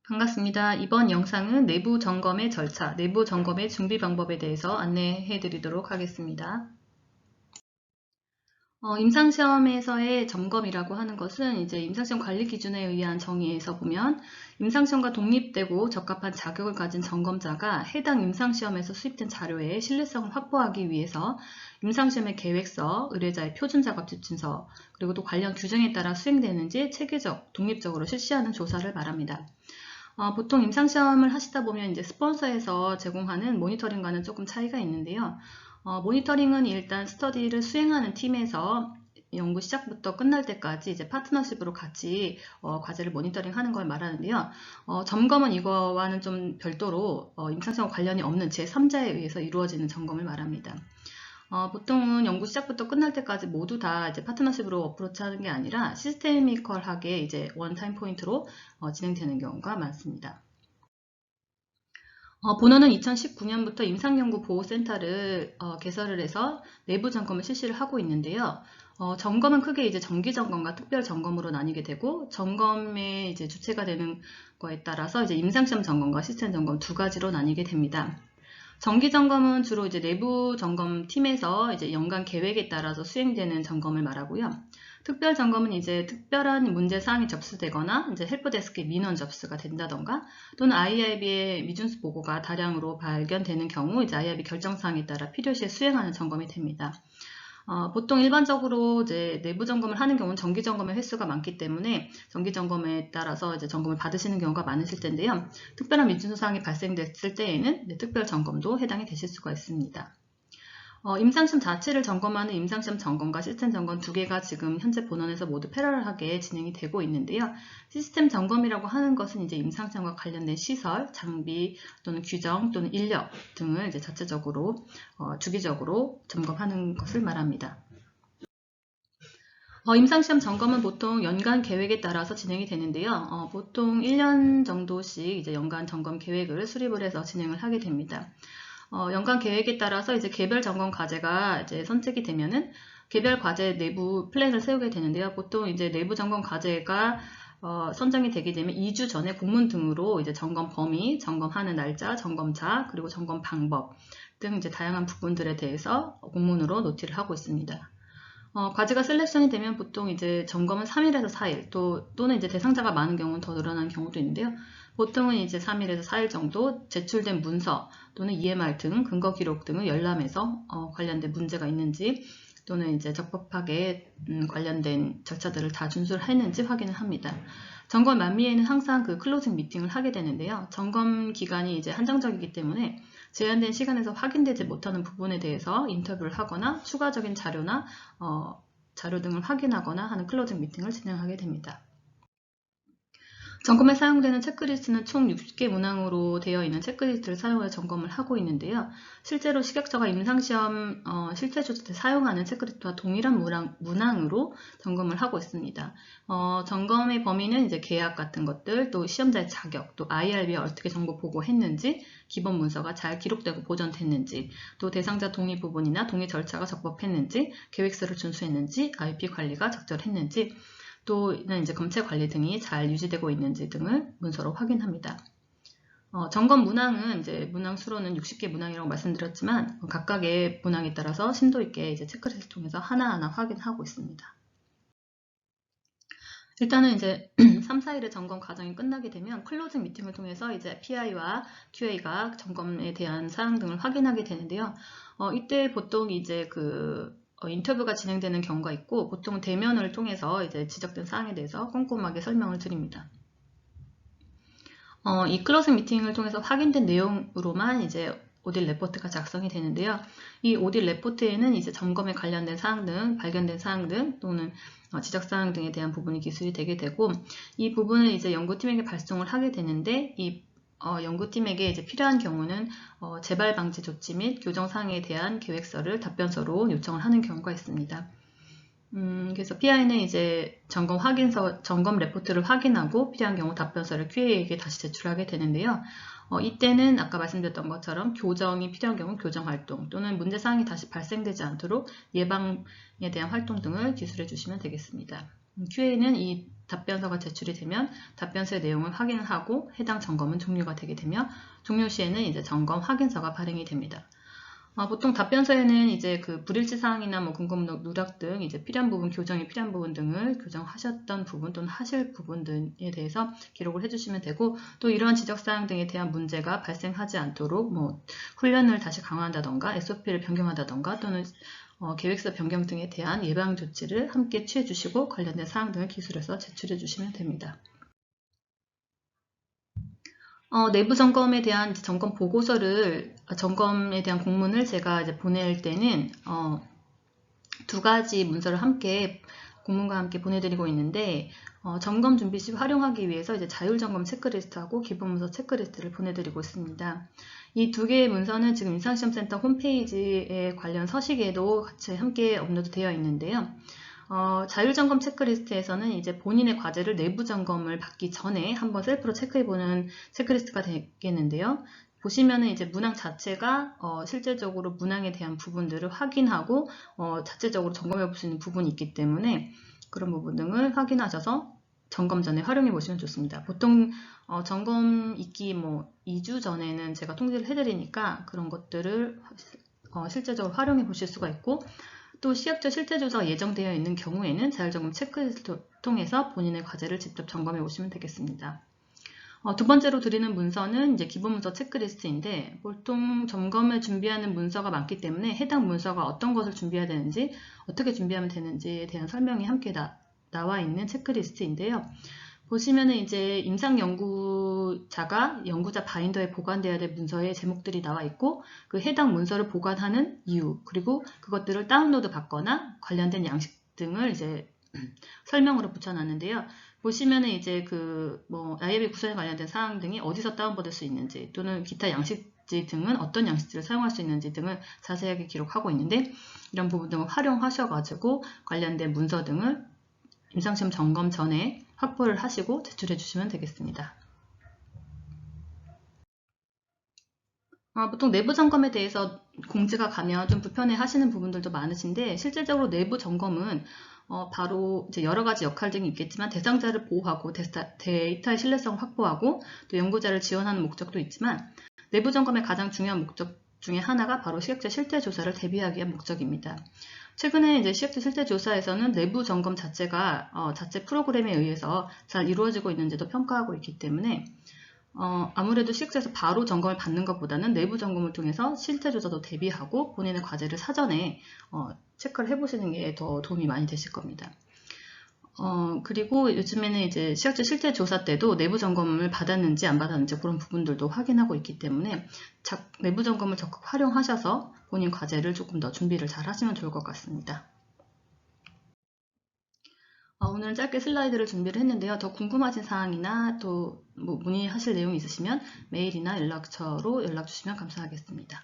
반갑습니다. 이번 영상은 내부 점검의 절차, 내부 점검의 준비 방법에 대해서 안내해 드리도록 하겠습니다. 임상시험에서의 점검이라고 하는 것은 이제 임상시험 관리 기준에 의한 정의에서 보면 임상시험과 독립되고 적합한 자격을 가진 점검자가 해당 임상시험에서 수입된 자료의 신뢰성을 확보하기 위해서 임상시험의 계획서, 의뢰자의 표준작업 지침서, 그리고 또 관련 규정에 따라 수행되는지 체계적, 독립적으로 실시하는 조사를 말합니다. 보통 임상시험을 하시다 보면 이제 스폰서에서 제공하는 모니터링과는 조금 차이가 있는데요. 모니터링은 일단 스터디를 수행하는 팀에서 연구 시작부터 끝날 때까지 이제 파트너십으로 같이 과제를 모니터링 하는 걸 말하는데요. 점검은 이거와는 좀 별도로 임상시험 관련이 없는 제3자에 의해서 이루어지는 점검을 말합니다. 보통은 연구 시작부터 끝날 때까지 모두 다 이제 파트너십으로 어프로치 하는 게 아니라 시스테미컬하게 이제 원타임 포인트로 진행되는 경우가 많습니다. 본원은 2019년부터 임상연구보호센터를 개설을 해서 내부 점검을 실시를 하고 있는데요. 점검은 크게 이제 정기 점검과 특별 점검으로 나뉘게 되고, 점검의 이제 주체가 되는 거에 따라서 이제 임상시험 점검과 시스템 점검 두 가지로 나뉘게 됩니다. 정기 점검은 주로 이제 내부 점검 팀에서 이제 연간 계획에 따라서 수행되는 점검을 말하고요. 특별 점검은 이제 특별한 문제 사항이 접수되거나 이제 헬프데스크에 민원 접수가 된다던가 또는 IRB의 미준수 보고가 다량으로 발견되는 경우 이제 IRB 결정 사항에 따라 필요시에 수행하는 점검이 됩니다. 보통 일반적으로 이제 내부 점검을 하는 경우는 정기 점검의 횟수가 많기 때문에 정기 점검에 따라서 이제 점검을 받으시는 경우가 많으실 텐데요. 특별한 미준수 사항이 발생됐을 때에는 특별 점검도 해당이 되실 수가 있습니다. 임상시험 자체를 점검하는 임상시험 점검과 시스템 점검 두 개가 지금 현재 본원에서 모두 패러럴하게 진행이 되고 있는데요. 시스템 점검이라고 하는 것은 이제 임상시험과 관련된 시설, 장비 또는 규정 또는 인력 등을 이제 자체적으로 주기적으로 점검하는 것을 말합니다. 임상시험 점검은 보통 연간 계획에 따라서 진행이 되는데요. 보통 1년 정도씩 이제 연간 점검 계획을 수립을 해서 진행을 하게 됩니다. 연간 계획에 따라서 이제 개별 점검 과제가 이제 선택이 되면은 개별 과제 내부 플랜을 세우게 되는데요. 보통 이제 내부 점검 과제가 선정이 되게 되면 2주 전에 공문 등으로 이제 점검 범위, 점검하는 날짜, 점검자, 그리고 점검 방법 등 이제 다양한 부분들에 대해서 공문으로 노티를 하고 있습니다. 과제가 셀렉션이 되면 보통 이제 점검은 3일에서 4일 또는 이제 대상자가 많은 경우는 더 늘어나는 경우도 있는데요. 보통은 이제 3일에서 4일 정도 제출된 문서 또는 EMR 등 근거 기록 등을 열람해서 관련된 문제가 있는지 또는 이제 적법하게 관련된 절차들을 다 준수를 했는지 확인을 합니다. 점검 만미에는 항상 그 클로징 미팅을 하게 되는데요. 점검 기간이 이제 한정적이기 때문에 제한된 시간에서 확인되지 못하는 부분에 대해서 인터뷰를 하거나 추가적인 자료나 자료 등을 확인하거나 하는 클로징 미팅을 진행하게 됩니다. 점검에 사용되는 체크리스트는 총 60개 문항으로 되어 있는 체크리스트를 사용해 점검을 하고 있는데요. 실제로 식약처가 임상시험 실태 조사 때 사용하는 체크리스트와 동일한 문항으로 점검을 하고 있습니다. 점검의 범위는 이제 계약 같은 것들, 또 시험자의 자격, 또 IRB에 어떻게 정보 보고했는지, 기본 문서가 잘 기록되고 보존됐는지, 또 대상자 동의 부분이나 동의 절차가 적법했는지, 계획서를 준수했는지, IP 관리가 적절했는지, 또는 이제 검체 관리 등이 잘 유지되고 있는지 등을 문서로 확인합니다. 점검 문항은 이제 문항 수로는 60개 문항이라고 말씀드렸지만 각각의 문항에 따라서 심도 있게 이제 체크리스트를 통해서 하나하나 확인하고 있습니다. 일단은 이제 3, 4일의 점검 과정이 끝나게 되면 클로징 미팅을 통해서 이제 PI와 QA가 점검에 대한 사항 등을 확인하게 되는데요. 이때 보통 이제 인터뷰가 진행되는 경우가 있고 보통은 대면을 통해서 이제 지적된 사항에 대해서 꼼꼼하게 설명을 드립니다. 이 클로징 미팅을 통해서 확인된 내용으로만 이제 오딜 레포트가 작성이 되는데요. 이 오딜 레포트에는 이제 점검에 관련된 사항 등, 발견된 사항 등 또는 지적 사항 등에 대한 부분이 기술이 되게 되고 이 부분을 이제 연구팀에게 발송을 하게 되는데 이 연구팀에게 이제 필요한 경우는 재발 방지 조치 및 교정 사항에 대한 계획서를 답변서로 요청을 하는 경우가 있습니다. 그래서 PI는 이제 점검 레포트를 확인하고 필요한 경우 답변서를 QA에게 다시 제출하게 되는데요. 이때는 아까 말씀드렸던 것처럼 교정이 필요한 경우 교정 활동 또는 문제사항이 다시 발생되지 않도록 예방에 대한 활동 등을 기술해 주시면 되겠습니다. QA는 이 답변서가 제출이 되면 답변서의 내용을 확인하고 해당 점검은 종료가 되게 되며 종료 시에는 이제 점검 확인서가 발행이 됩니다. 보통 답변서에는 이제 그 불일치 사항이나 뭐 궁금 누락 등 이제 필요한 부분, 교정이 필요한 부분 등을 교정하셨던 부분 또는 하실 부분 등에 대해서 기록을 해주시면 되고, 또 이러한 지적 사항 등에 대한 문제가 발생하지 않도록 뭐 훈련을 다시 강화한다던가 SOP를 변경한다던가 또는 계획서 변경 등에 대한 예방 조치를 함께 취해 주시고 관련된 사항 등을 기술해서 제출해 주시면 됩니다. 내부 점검에 대한 점검 보고서를, 점검에 대한 공문을 제가 이제 보낼 때는, 두 가지 문서를 함께, 공문과 함께 보내드리고 있는데, 점검 준비 시 활용하기 위해서 이제 자율점검 체크리스트하고 기본문서 체크리스트를 보내드리고 있습니다. 이 두 개의 문서는 지금 임상시험센터 홈페이지에 관련 서식에도 같이 함께 업로드 되어 있는데요. 자율점검 체크리스트에서는 이제 본인의 과제를 내부 점검을 받기 전에 한번 셀프로 체크해보는 체크리스트가 되겠는데요. 보시면은 이제 문항 자체가 실제적으로 문항에 대한 부분들을 확인하고 자체적으로 점검해 볼 수 있는 부분이 있기 때문에 그런 부분 등을 확인하셔서 점검 전에 활용해 보시면 좋습니다. 보통 점검 있기 뭐 2주 전에는 제가 통지를 해드리니까 그런 것들을 실제적으로 활용해 보실 수가 있고, 또 시학적 실태조사가 예정되어 있는 경우에는 자율점검 체크리스트를 통해서 본인의 과제를 직접 점검해 보시면 되겠습니다. 두 번째로 드리는 문서는 이제 기본문서 체크리스트인데, 보통 점검을 준비하는 문서가 많기 때문에 해당 문서가 어떤 것을 준비해야 되는지, 어떻게 준비하면 되는지에 대한 설명이 함께 나와 있는 체크리스트인데요. 보시면은 이제 임상 연구자가 연구자 바인더에 보관되어야 될 문서의 제목들이 나와 있고, 그 해당 문서를 보관하는 이유, 그리고 그것들을 다운로드 받거나 관련된 양식 등을 이제 설명으로 붙여놨는데요. 보시면은 이제 그 뭐 IAB 구성에 관련된 사항 등이 어디서 다운받을 수 있는지, 또는 기타 양식지 등은 어떤 양식지를 사용할 수 있는지 등을 자세하게 기록하고 있는데, 이런 부분 등을 활용하셔가지고 관련된 문서 등을 임상시험 점검 전에 확보를 하시고 제출해 주시면 되겠습니다. 보통 내부 점검에 대해서 공지가 가면 좀 불편해 하시는 부분들도 많으신데, 실질적으로 내부 점검은 바로 이제 여러 가지 역할 등이 있겠지만 대상자를 보호하고 데이터의 신뢰성을 확보하고 또 연구자를 지원하는 목적도 있지만, 내부 점검의 가장 중요한 목적 중에 하나가 바로 시각적 실태 조사를 대비하기 위한 목적입니다. 최근에 이제 시각적 실태 조사에서는 내부 점검 자체가 자체 프로그램에 의해서 잘 이루어지고 있는지도 평가하고 있기 때문에 아무래도 시각에서 바로 점검을 받는 것보다는 내부 점검을 통해서 실태 조사도 대비하고 본인의 과제를 사전에 체크를 해보시는 게 더 도움이 많이 되실 겁니다. 그리고 요즘에는 이제 시각적 실태 조사 때도 내부 점검을 받았는지 안 받았는지 그런 부분들도 확인하고 있기 때문에 내부 점검을 적극 활용하셔서 본인 과제를 조금 더 준비를 잘 하시면 좋을 것 같습니다. 오늘은 짧게 슬라이드를 준비를 했는데요. 더 궁금하신 사항이나 또 뭐 문의하실 내용이 있으시면 메일이나 연락처로 연락 주시면 감사하겠습니다.